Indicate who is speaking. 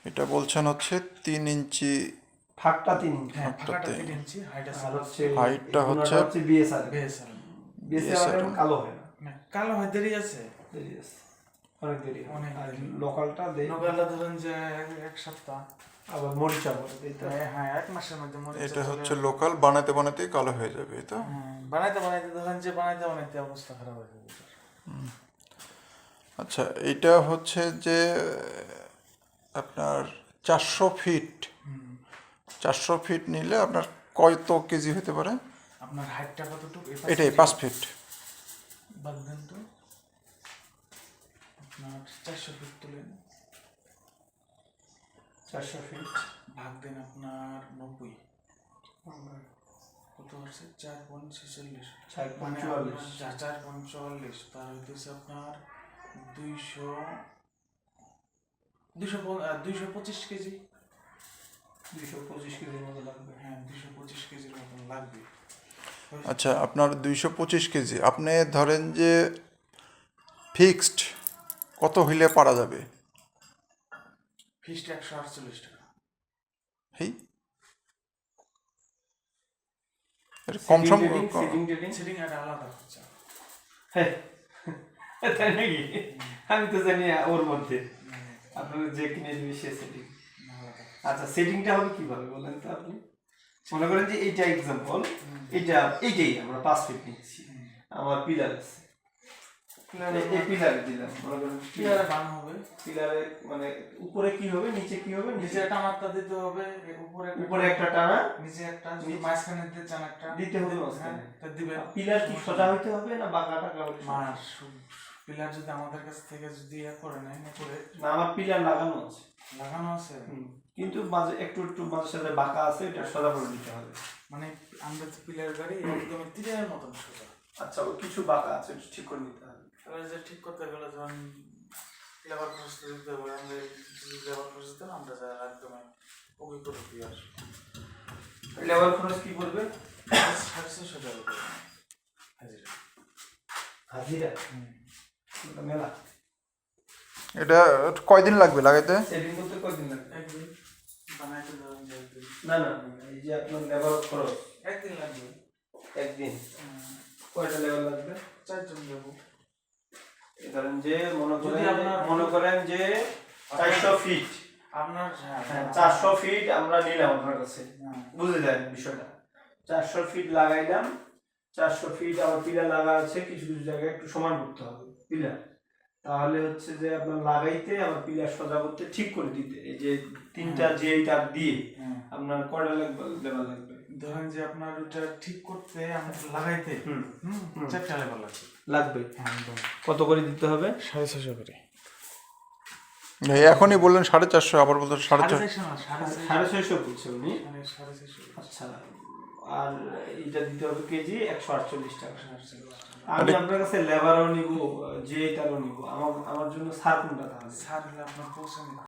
Speaker 1: এটা বলছেন হচ্ছে 3 ইঞ্চি,
Speaker 2: ফাঁকটা 3 ইঞ্চি,
Speaker 3: হ্যাঁ
Speaker 1: ফাঁকটা
Speaker 3: ফাঁকাটা
Speaker 1: 3
Speaker 3: 3 ইঞ্চি, হাইট আছে
Speaker 2: আর হচ্ছে
Speaker 1: হাইটটা হচ্ছে
Speaker 2: হচ্ছে বিএসআর
Speaker 3: বেসার।
Speaker 2: বিএসআর
Speaker 1: BSR
Speaker 2: কালো হয় না,
Speaker 3: না কালো হয়, দেরি আছে,
Speaker 2: দেরি আছে, অনেক দেরি হয়।
Speaker 3: অনেক
Speaker 2: আর
Speaker 3: দেরি।
Speaker 2: লোকালটা দেরি,
Speaker 3: নগালটা ধরেন যে এক সপ্তাহ,
Speaker 2: আবার মরিচা বলে দিতে হয়।
Speaker 3: হ্যাঁ 1 মাসের মধ্যে মরিচা
Speaker 1: এটা
Speaker 3: চলে
Speaker 1: হচ্ছে
Speaker 3: আসে।
Speaker 1: লোকাল, বানাতে বানাতেই কালো হয়ে যাবে, এই তো।
Speaker 3: হ্যাঁ, বানাইতে বানাইতে ধরেন যে বানাইতে অবস্থা খারাপ হয়ে যাবে।
Speaker 1: আচ্ছা, এটা হচ্ছে যে আপনার 400 ফিট, 400 ফিট নিলে আপনার কত কেজি হতে পারে?
Speaker 3: আপনার হাইটটা কতটুকু?
Speaker 1: এটাই 5 ফিট।
Speaker 3: বাদ দেন তো, আপনার 400 ফিট তুলেন,
Speaker 2: 400 ফিট
Speaker 3: ভাগ দেন আপনার 90, কত হচ্ছে? 4.46,
Speaker 2: 4.44,
Speaker 3: 4.44, তার হইতেছে আপনার 225 কেজি।
Speaker 2: 225 কেজির মতো লাগবে।
Speaker 3: হ্যাঁ 225 কেজির মতন লাগবে।
Speaker 1: আচ্ছা, আপনার 225 কেজি, আপনি ধরেন যে ফিক্সড কত হইলে পারা যাবে?
Speaker 3: ফিসটা 148 টাকা।
Speaker 1: এই এর কম সম
Speaker 2: সেটিং টেটিং,
Speaker 3: সেটিং একটা আলাদা খরচা।
Speaker 2: হ্যাঁ তাই নাকি? আমি তো জানি ওর মধ্যে আপনারা যে কিনে দিবে সে সেটিং।
Speaker 3: আলাদা।
Speaker 2: আচ্ছা, সেটিংটা হবে কিভাবে বলেন তো আপনি? মনে করেন যে এইটা এক্সাম্পল, এইটাই আমরা 5 ফিট নিচ্ছি, আমার পিলার আছে, এই পিলারে দিলাম, মনে করেন
Speaker 3: পিলারে বান হবে,
Speaker 2: পিলারে মানে উপরে কি হবে, নিচে কি হবে,
Speaker 3: নিচে একটা মাত্রা দিতে হবে,
Speaker 2: উপরে একটা টানা
Speaker 3: নিচে একটা, মাঝখানে দিতে চান একটা
Speaker 2: দিতে হবে, মাঝখানে
Speaker 3: তা দিবেন।
Speaker 2: পিলার কি সোজা হইতে হবে না বাঁকা টাকা হলে?
Speaker 3: মার পিলার যদি আমাদের কাছ থেকে যদি করে নেয়, না করে
Speaker 2: না, আমার পিলার লাগানো আছে,
Speaker 3: লাগানো আছে,
Speaker 2: কিন্তু মাঝে একটু মাঝে সাথে বাঁকা আছে, এটা সোজা করে দিতে হবে।
Speaker 3: মানে আমরা তো পিলার গাড়ি একদম তীরের মতন সোজা।
Speaker 2: আচ্ছা, ওই কিছু বাঁকা আছে, একটু ঠিক করে নিতে হবে।
Speaker 3: তাহলে যে ঠিক করতে গেলে যখন লেবার খরচ দিতে হবে, আমরা লেবার খরচ দিতে আমরা যা একদম ওকে করে দিয়ে আসবো।
Speaker 2: লেবার খরচ কি করবে?
Speaker 3: 650 টাকা করে হাজিরা।
Speaker 2: হাজিরা মেলা।
Speaker 1: এটা কয়দিন লাগবে লাগাইতে?
Speaker 2: সেটিং করতে কয়দিন লাগবে?
Speaker 3: একদিন বানাইতে ধরেন যে একদিন।
Speaker 2: না, এই যে আপনার লেবার খরচ
Speaker 3: একদিন লাগবে।
Speaker 2: একদিন কয়টা লেবার লাগবে?
Speaker 3: 4 জন যাবো।
Speaker 2: ধরেন যে
Speaker 3: যদি
Speaker 2: মনে করেন যে 400 ফিট,
Speaker 3: আপনার
Speaker 2: 400 ফিট আমরা নিলাম আপনার কাছে,
Speaker 3: হ্যাঁ।
Speaker 2: বুঝে যায় বিষয়টা। 400 ফিট লাগাইলাম, 400 ফিট আবার পিলার লাগা আছে, কিছু কিছু জায়গায় একটু সমান করতে হবে পিলার, তাহলে হচ্ছে যে আপনার লাগাইতে আবার পিলার সোজা করতে ঠিক করে দিতে, এই যে তিনটা যে তার দিয়ে আপনার কয়টা লেবার লাগবে?
Speaker 3: ধরেন যে আপনার ওটা ঠিক করতে আমাদের লাগাইতে 4টা লেবার
Speaker 2: লাগবে।
Speaker 3: একদম।
Speaker 2: কত করে দিতে হবে?
Speaker 3: 650 করে।
Speaker 1: এখনই বললেন 450, আবার বলতে 450।
Speaker 2: 650 বলছে উনি।
Speaker 3: 650।
Speaker 2: আচ্ছা, আর এটা দিতে হবে কেজি 148 টাকা।
Speaker 3: 648।
Speaker 2: আমি আপনার কাছে লেবারও নিব, যে এটারও নিব, আমার জন্য সার কোনটা? তাহলে
Speaker 3: সার হলে আপনার পৌঁছে